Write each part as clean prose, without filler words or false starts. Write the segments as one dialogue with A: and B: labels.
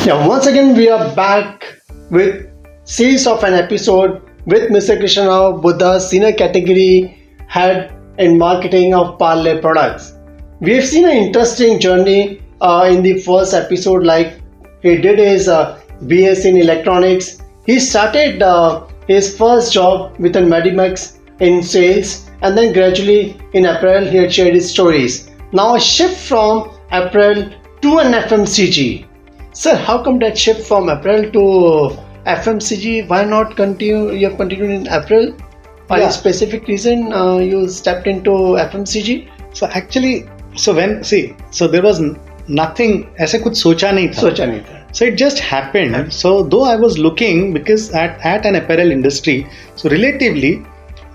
A: Yeah, once again we are back with series of an episode with Mr. Krishnarao, Buddha, Senior Category Head in Marketing of Parle products. We have seen an interesting journey in the first episode. Like he did his BS in electronics. He started his first job with a Medimax in sales, and then gradually in apparel he had shared his stories. Now a shift from apparel to an FMCG. Sir, how come that shift from apparel to FMCG? Why not continue? You have continued in apparel. Any specific reason you stepped into FMCG?
B: So actually, so there was nothing. ऐसे कुछ सोचा नहीं था. So it just happened. So though I was looking, because at an apparel industry, so relatively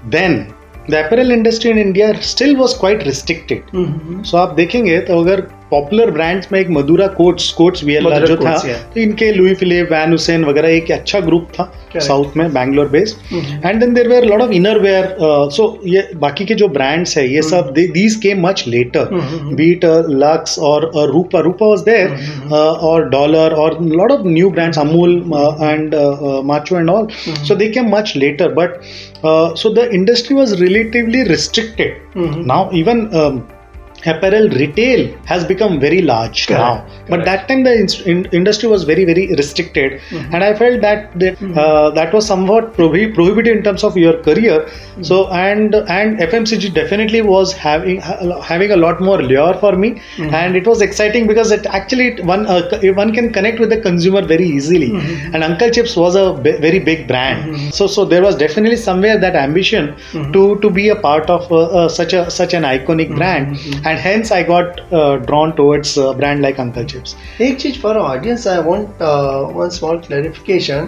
B: then the apparel industry in India still was quite restricted. So आप देखेंगे तो अगर popular brands में एक मधुरा कोट्स वीएलआर जो था, तो इनके लुई फिलिप, वैन हुसैन वगैरह एक अच्छा ग्रुप था साउथ में, Bangalore based. And then there were lot of inner wear. So ये बाकी के जो ब्रांड्स है ये सब these came much later, but Lux और रूपा वाज देयर, और डॉलर और lot of new brands, Amul and Macho and all. So they came much later, but so the industry was relatively restricted. Now even apparel retail has become very large now. But that time the industry was very restricted, and I felt that that was somewhat prohibited in terms of your career. So and FMCG definitely was having a lot more lure for me, and it was exciting because it actually one can connect with the consumer very easily. And Uncle Chips was a very big brand, so there was definitely somewhere that ambition to be a part of such an iconic brand. And hence I got drawn towards a brand like Uncle Chips.
A: एक चीज for our audience, I want one small clarification.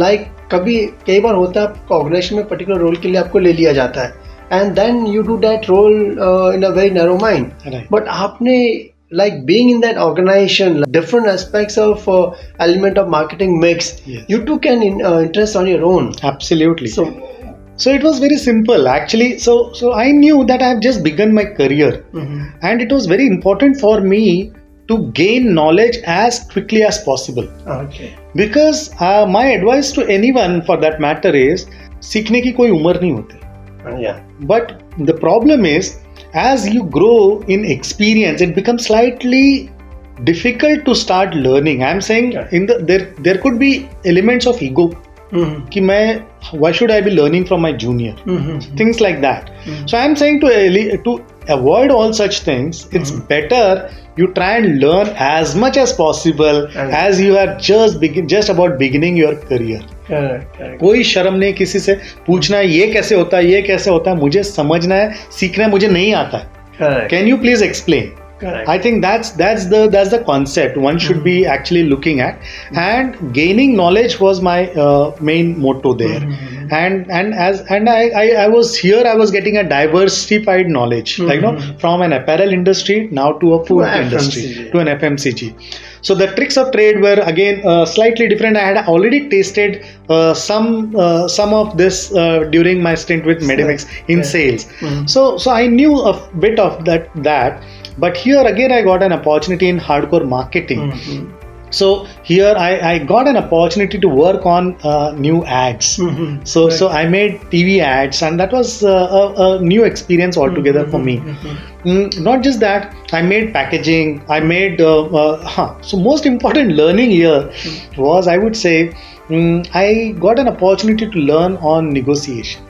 A: Like कई बार होता है आपका organisation में particular role के लिए आपको ले लिया जाता है, and then you do that role in a very narrow mind.
B: Right.
A: But आपने like being in that organization, like different aspects of element of marketing mix.
B: Yes.
A: You took an interest on your own.
B: Absolutely.
A: So
B: it was very simple actually. So I knew that I have just begun my career, and it was very important for me to gain knowledge as quickly as possible.
A: Okay.
B: Because my advice to anyone for that matter is, सीखने की कोई उम्र नहीं होती.
A: Yeah.
B: But the problem is, as you grow in experience, it becomes slightly difficult to start learning. I am saying there could be elements of ego. कि मैं why should I be learning from my junior, things like that. So I am saying to avoid all such things, it's better you try and learn as much as possible as you are just about beginning your career.
A: Correct.
B: कोई शर्म नहीं किसी से पूछना है ये कैसे होता है, मुझे समझना है, सीखना है, मुझे नहीं आता है.
A: Correct.
B: Can you please explain?
A: Correct.
B: I think that's the concept one should be actually looking at, and gaining knowledge was my main motto there. And I was getting a diversified knowledge, from an apparel industry now to a food industry, to an FMCG. So the tricks of trade were again slightly different. I had already tasted some of this during my stint with Medimax in sales. So I knew a bit of that. But here again I got an opportunity in hardcore marketing. So here I got an opportunity to work on new ads. So I made TV ads, and that was a new experience altogether for me. Not just that, I made packaging. I made so most important learning here was, I would say, I got an opportunity to learn on negotiation.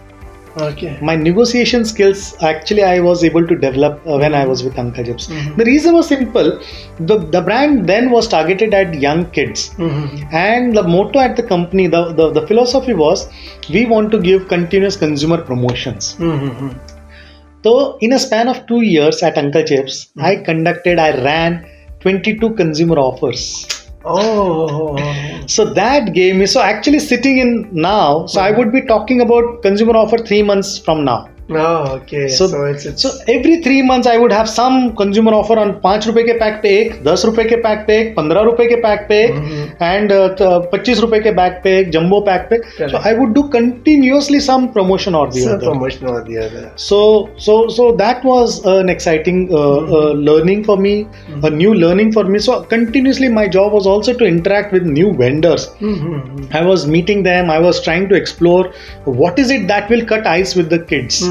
A: Okay.
B: My negotiation skills actually I was able to develop when I was with Uncle Chips. The reason was simple. The brand then was targeted at young kids, and the motto at the company, the philosophy was, we want to give continuous consumer promotions. So in a span of 2 years at Uncle Chips, I ran 22 consumer offers.
A: Oh.
B: So that gave me, so actually sitting in now, so I would be talking about consumer offer 3 months from now.
A: Oh, okay.
B: So every 3 months I would have some consumer offer on 5 रुपए के pack पे एक, 10 रुपए के pack पे एक, 15 रुपए के पैक पे एक, and 25 रुपए के पैक पे एक, जंबो पैक पे. So I would do continuously some promotion or the other. So that was an exciting learning for me, a new learning for me. So continuously my job was also to interact with new vendors. I was meeting them, I was trying to explore what is it that will cut ice with the kids.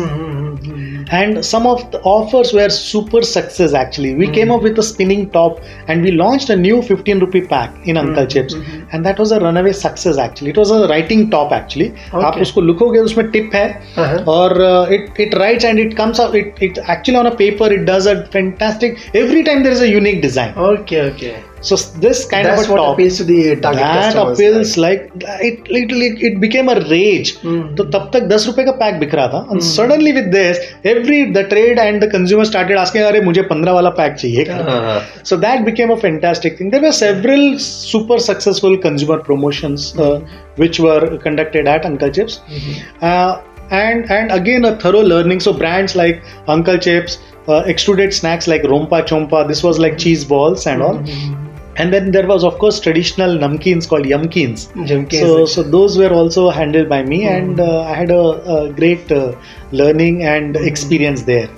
B: And some of the offers were super success actually. We came up with a spinning top and we launched a new 15 rupee pack in Uncle Chips, and that was a runaway success actually. It was a writing top actually. आप उसको लिखोगे उसमें tip है और it writes and it comes out. It actually on a paper it does a fantastic. Every time there is a unique design. Okay. So this kind of a top
A: appeals to the target
B: that
A: customers,
B: appeals like it became a rage. तो तब तक 10 रुपए का pack बिक रहा था, and suddenly with this the trade and the consumer started asking, अरे मुझे 15 वाला पैक चाहिए. So that became a fantastic thing. There were several super successful consumer promotions which were conducted at Uncle Chips. And again a thorough learning. So brands like Uncle Chips, extruded snacks like Rompa Chompa, this was like cheese balls and all. And then there was of course traditional namkeens called Yumkeens. So those were also handled by me, and I had a great learning and experience there.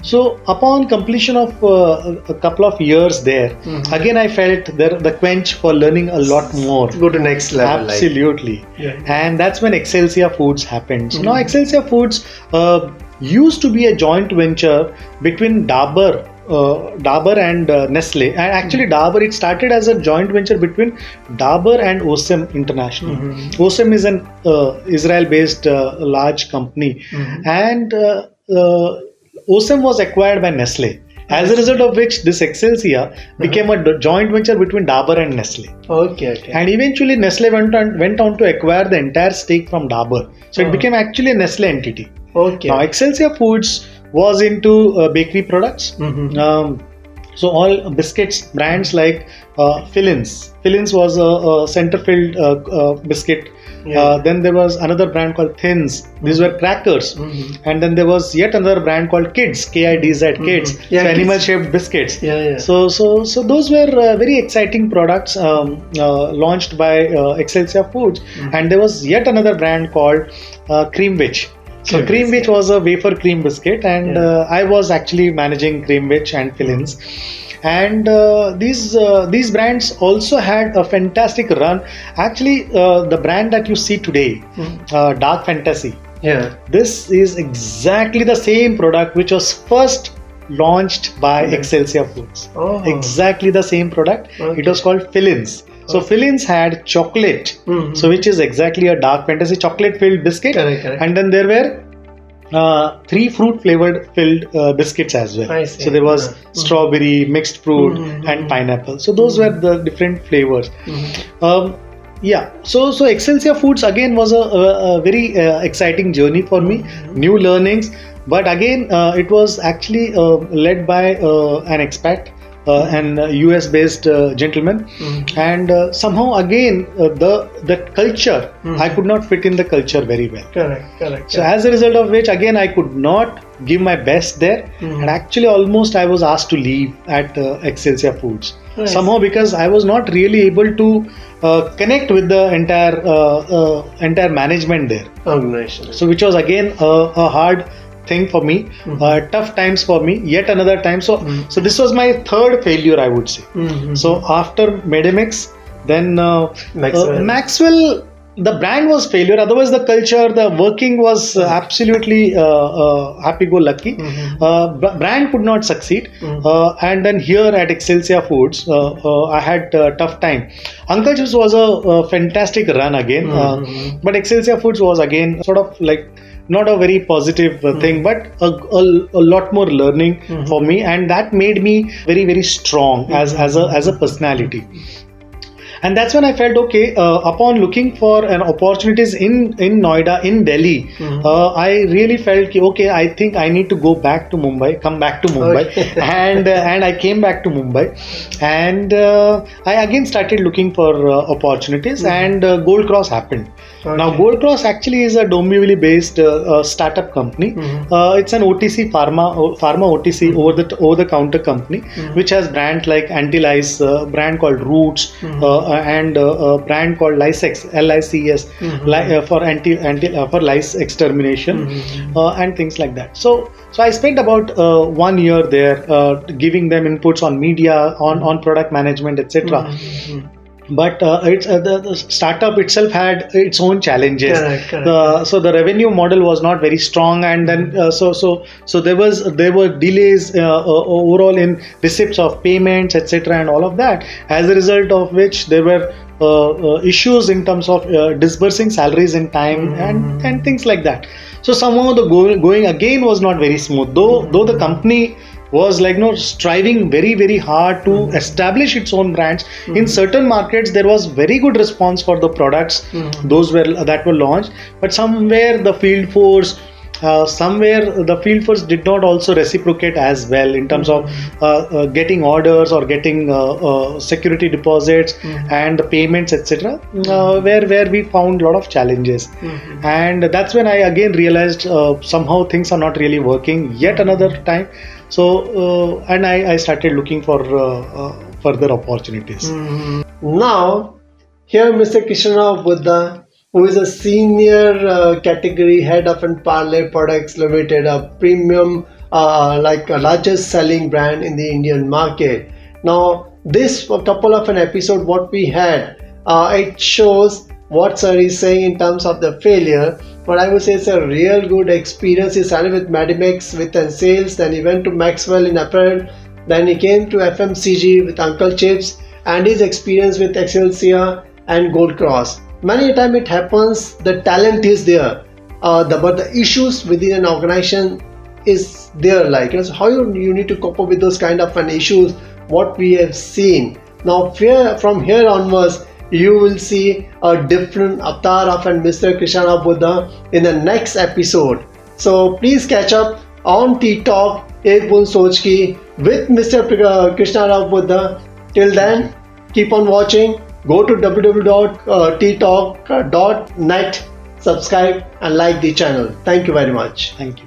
B: So upon completion of a couple of years there, again I felt the quench for learning a lot more.
A: Go to next level.
B: Absolutely. And that's when Excelsior Foods happened. So now Excelsior Foods used to be a joint venture between Dabur and Nestle, and actually Dabur, it started as a joint venture between Dabur and Osem International. Osem is an Israel-based large company, and Osem was acquired by Nestle. As a result of which this Excelsior became a joint venture between Dabur and Nestle. Okay. And eventually Nestle went on to acquire the entire stake from Dabur. So it became actually a Nestle entity. Now Excelsior Foods was into bakery products. So all biscuits brands like Fillins. Fillins was a center-filled biscuit. Then there was another brand called Thins. These were crackers. And then there was yet another brand called Kids, K-I-D-Z, Kids. So animal-shaped biscuits. So those were very exciting products launched by Excelsior Foods. And there was yet another brand called Creamwich. So Creamwich was a wafer cream biscuit, and I was actually managing Creamwich and Fillins. And these brands also had a fantastic run. Actually, the brand that you see today, Dark Fantasy, this is exactly the same product which was first launched by Excelsior Foods. Exactly the same product. It was called Fillins. So Fillins had chocolate, so which is exactly a Dark Fantasy chocolate filled biscuit. And then there were 3 fruit flavored filled biscuits as well. So there was strawberry, mixed fruit, and pineapple. So those were the different flavors. So Excelsior Foods again was a very exciting journey for me. New learnings, but again it was actually led by an expat. An US based gentleman, and somehow again the culture, I could not fit in the culture very well. Correct. So as a result of which again I could not give my best there, and actually almost I was asked to leave at Excelsior Foods. Somehow, because I was not really able to connect with the entire management there. So which was again a hard thing for me, tough times for me, yet another time. So this was my third failure, I would say. So after Medimix, then Maxwell, the brand was failure. Otherwise, the culture, the working was absolutely happy-go-lucky. Brand could not succeed. And then here at Excelsior Foods, I had a tough time. Uncle Chips was a fantastic run again, but Excelsior Foods was again sort of like not a very positive thing, but a lot more learning for me, and that made me very, very strong as a personality. and that's when I felt okay. Upon looking for an opportunities in Noida, in Delhi, I really felt okay. I think I need to go back to Mumbai, come back to Mumbai,
A: Okay.
B: and I came back to Mumbai, and I again started looking for opportunities, and Gold Cross happened.
A: Okay.
B: Now, Gold Cross actually is a Dombivli based startup company. It's an OTC pharma OTC over the counter company, which has brands like Anti-Lice, brand called Roots, and a brand called Licex, LICS, for lice extermination, and things like that. So I spent about 1 year there, giving them inputs on media, on product management, etc. But the startup itself had its own challenges.
A: Correct.
B: So the revenue model was not very strong, and then so there were delays overall in receipts of payments, etc., and all of that. As a result of which there were issues in terms of disbursing salaries in time, and things like that. So somehow the going again was not very smooth. Though the company was striving very, very hard to establish its own brands. In certain markets there was very good response for the products that were launched, but somewhere the field force did not also reciprocate as well in terms of getting orders or getting security deposits and the payments, etc., where we found a lot of challenges. And that's when I again realized somehow things are not really working yet another time. So and I started looking for further opportunities.
A: Now, here Mr. Krishnarao Buddha, who is a senior category head of Parle Products Limited, a premium, like a largest selling brand in the Indian market. Now, this couple of an episode what we had, it shows what sir is saying in terms of the failure, but I would say it's a real good experience. He started with Medimex with sales, then he went to Maxwell in apparel, then he came to FMCG with Uncle Chips, and his experience with Excelsior and Gold Cross. Many a time it happens, the talent is there, but the issues within an organization is there, so how you need to cope up with those kind of issues, what we have seen. Now from here onwards, you will see a different avatar of Mr. Krishnarao Buddha in the next episode. So please catch up on Tea Talk Ek Bund Soch Ki with Mr. Krishnarao Buddha. Till then, keep on watching. Go to www.ttalk.net, subscribe and like the channel. Thank you very much.
B: Thank you.